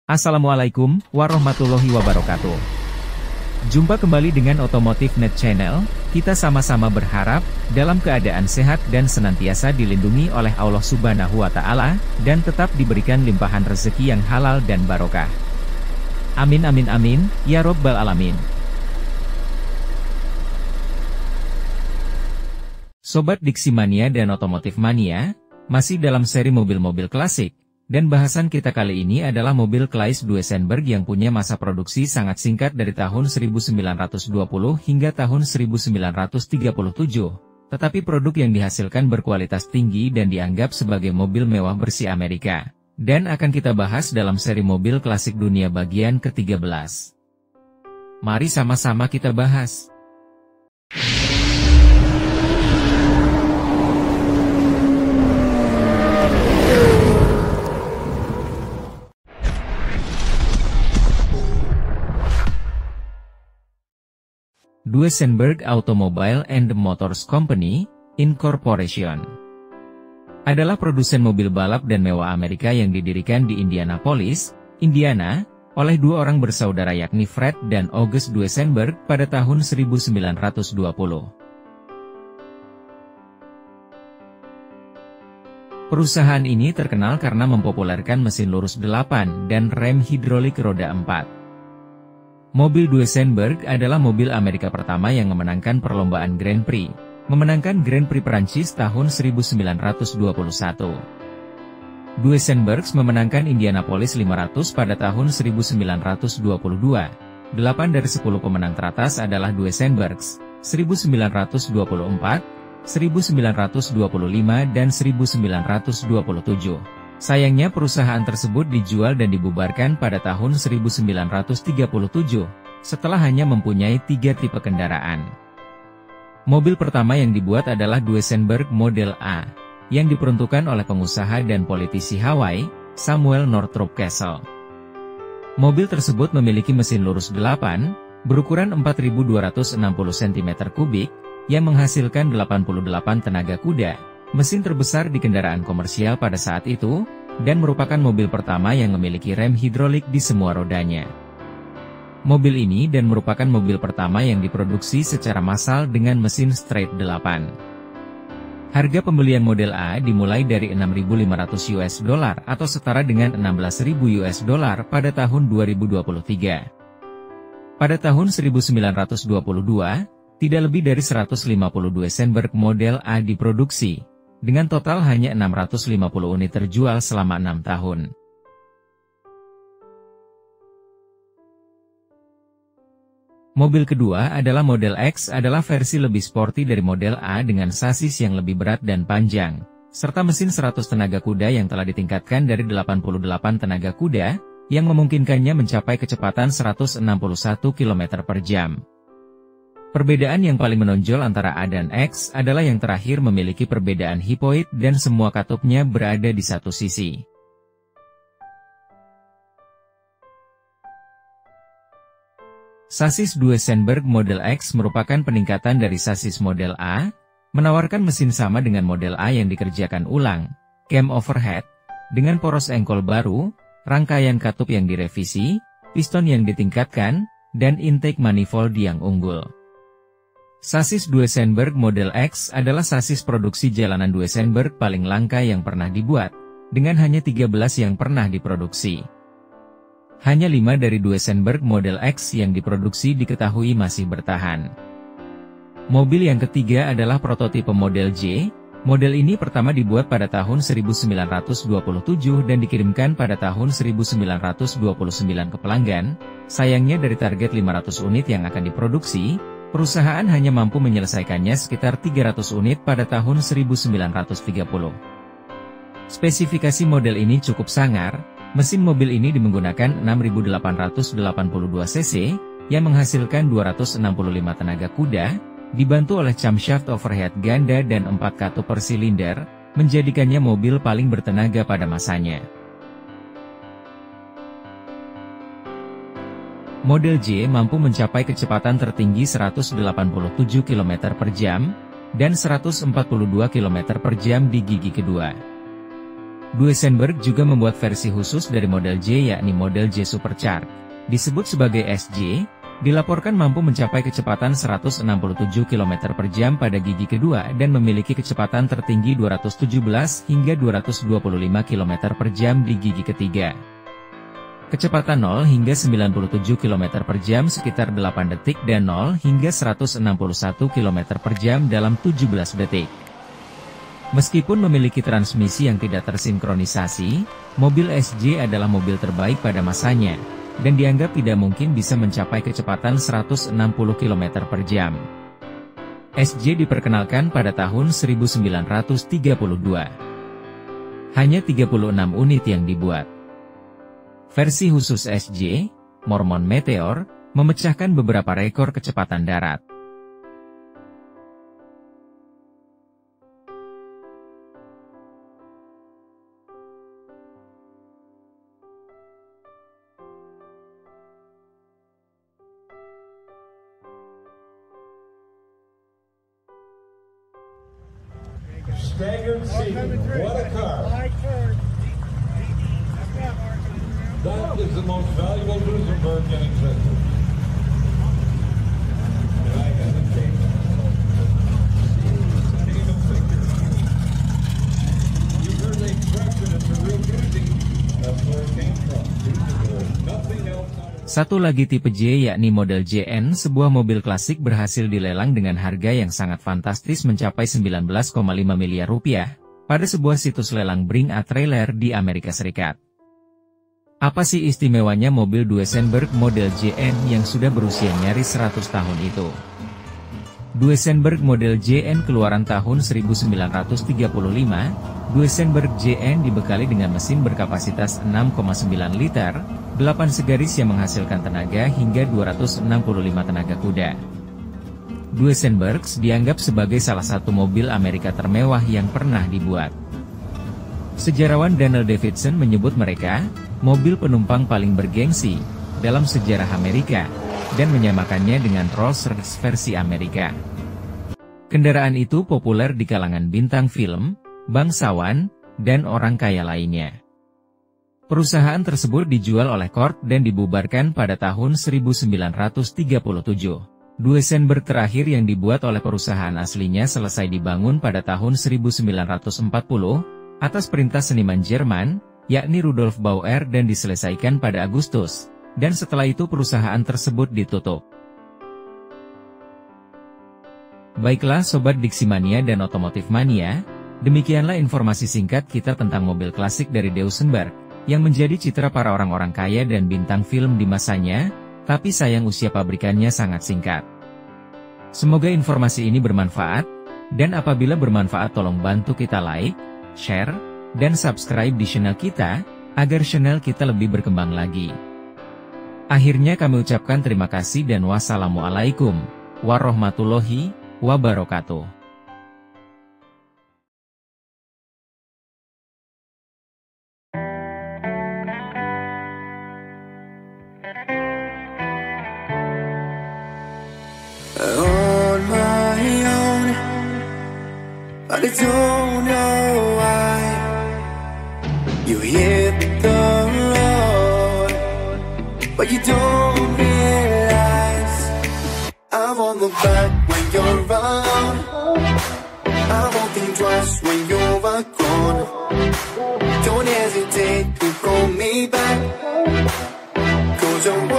Assalamualaikum warahmatullahi wabarakatuh. Jumpa kembali dengan Otomotif Net Channel. Kita sama-sama berharap dalam keadaan sehat dan senantiasa dilindungi oleh Allah Subhanahu wa Ta'ala, dan tetap diberikan limpahan rezeki yang halal dan barokah. Amin amin amin ya robbal alamin. Sobat Diksi Mania dan Otomotif Mania, masih dalam seri mobil-mobil klasik. Dan bahasan kita kali ini adalah mobil Claas Duesenberg yang punya masa produksi sangat singkat dari tahun 1920 hingga tahun 1937. Tetapi produk yang dihasilkan berkualitas tinggi dan dianggap sebagai mobil mewah bersih Amerika. Dan akan kita bahas dalam seri mobil klasik dunia bagian ke-13. Mari sama-sama kita bahas. Duesenberg Automobile and Motors Company, Incorporation adalah produsen mobil balap dan mewah Amerika yang didirikan di Indianapolis, Indiana, oleh dua orang bersaudara yakni Fred dan August Duesenberg pada tahun 1920. Perusahaan ini terkenal karena mempopulerkan mesin lurus 8 dan rem hidrolik roda 4. Mobil Duesenberg adalah mobil Amerika pertama yang memenangkan perlombaan Grand Prix, memenangkan Grand Prix Perancis tahun 1921. Duesenberg memenangkan Indianapolis 500 pada tahun 1922. 8 dari 10 pemenang teratas adalah Duesenberg, 1924, 1925 dan 1927. Sayangnya perusahaan tersebut dijual dan dibubarkan pada tahun 1937, setelah hanya mempunyai 3 tipe kendaraan. Mobil pertama yang dibuat adalah Duesenberg Model A, yang diperuntukkan oleh pengusaha dan politisi Hawaii, Samuel Northrop Castle. Mobil tersebut memiliki mesin lurus 8, berukuran 4.260 cm3, yang menghasilkan 88 tenaga kuda. Mesin terbesar di kendaraan komersial pada saat itu, dan merupakan mobil pertama yang memiliki rem hidrolik di semua rodanya. Mobil ini dan merupakan mobil pertama yang diproduksi secara massal dengan mesin straight 8. Harga pembelian model A dimulai dari $6.500 atau setara dengan $16.000 pada tahun 2023. Pada tahun 1922, tidak lebih dari 150 Duesenberg model A diproduksi, dengan total hanya 650 unit terjual selama 6 tahun. Mobil kedua adalah model X, adalah versi lebih sporty dari model A dengan sasis yang lebih berat dan panjang, serta mesin 100 tenaga kuda yang telah ditingkatkan dari 88 tenaga kuda, yang memungkinkannya mencapai kecepatan 161 km per jam. Perbedaan yang paling menonjol antara A dan X adalah yang terakhir memiliki perbedaan hipoid dan semua katupnya berada di satu sisi. Sasis Duesenberg Model X merupakan peningkatan dari sasis model A, menawarkan mesin sama dengan model A yang dikerjakan ulang, cam overhead, dengan poros engkol baru, rangkaian katup yang direvisi, piston yang ditingkatkan, dan intake manifold yang unggul. Sasis Duesenberg Model X adalah sasis produksi jalanan Duesenberg paling langka yang pernah dibuat, dengan hanya 13 yang pernah diproduksi. Hanya 5 dari Duesenberg Model X yang diproduksi diketahui masih bertahan. Mobil yang ketiga adalah prototipe model J. Model ini pertama dibuat pada tahun 1927 dan dikirimkan pada tahun 1929 ke pelanggan. Sayangnya dari target 500 unit yang akan diproduksi, perusahaan hanya mampu menyelesaikannya sekitar 300 unit pada tahun 1930. Spesifikasi model ini cukup sangar, mesin mobil ini menggunakan 6.882 cc, yang menghasilkan 265 tenaga kuda, dibantu oleh camshaft overhead ganda dan 4 katup per silinder, menjadikannya mobil paling bertenaga pada masanya. Model J mampu mencapai kecepatan tertinggi 187 km per jam, dan 142 km per jam di gigi kedua. Duesenberg juga membuat versi khusus dari model J yakni model J Supercharged. Disebut sebagai SJ, dilaporkan mampu mencapai kecepatan 167 km per jam pada gigi kedua dan memiliki kecepatan tertinggi 217 hingga 225 km per jam di gigi ketiga. Kecepatan 0 hingga 97 km per jam sekitar 8 detik dan 0 hingga 161 km per jam dalam 17 detik. Meskipun memiliki transmisi yang tidak tersinkronisasi, mobil SJ adalah mobil terbaik pada masanya, dan dianggap tidak mungkin bisa mencapai kecepatan 160 km per jam. SJ diperkenalkan pada tahun 1932. Hanya 36 unit yang dibuat. Versi khusus SJ, Mormon Meteor, memecahkan beberapa rekor kecepatan darat. Staggered seating, what a car. That is the most valuable Duesenberg in existence. And I hesitate. You heard the expression, it's a real beauty. That's where it came from. Duesenberg. Nothing else. Satu lagi tipe J yakni model JN, sebuah mobil klasik berhasil dilelang dengan harga yang sangat fantastis mencapai 19,5 miliar rupiah, pada sebuah situs lelang Bring a Trailer di Amerika Serikat. Apa sih istimewanya mobil Duesenberg model JN yang sudah berusia nyaris 100 tahun itu? Duesenberg model JN keluaran tahun 1935, Duesenberg JN dibekali dengan mesin berkapasitas 6,9 liter, 8 segaris yang menghasilkan tenaga hingga 265 tenaga kuda. Duesenbergs dianggap sebagai salah satu mobil Amerika termewah yang pernah dibuat. Sejarawan Daniel Davidson menyebut mereka, mobil penumpang paling bergengsi, dalam sejarah Amerika, dan menyamakannya dengan Rolls-Royce versi Amerika. Kendaraan itu populer di kalangan bintang film, bangsawan, dan orang kaya lainnya. Perusahaan tersebut dijual oleh Ford dan dibubarkan pada tahun 1937. Duesenberg terakhir yang dibuat oleh perusahaan aslinya selesai dibangun pada tahun 1940, atas perintah seniman Jerman, yakni Rudolf Bauer dan diselesaikan pada Agustus, dan setelah itu perusahaan tersebut ditutup. Baiklah Sobat Diximania dan Otomotif Mania, demikianlah informasi singkat kita tentang mobil klasik dari Duesenberg, yang menjadi citra para orang-orang kaya dan bintang film di masanya, tapi sayang usia pabrikannya sangat singkat. Semoga informasi ini bermanfaat, dan apabila bermanfaat tolong bantu kita like, share, dan subscribe di channel kita, agar channel kita lebih berkembang lagi. Akhirnya kami ucapkan terima kasih dan wassalamualaikum warahmatullahi wabarakatuh. On my own, but I don't know why you hit the road, but you don't realize I'm on the back when you're around. I won't think twice when you're gone. Don't hesitate to call me back, 'cause I'm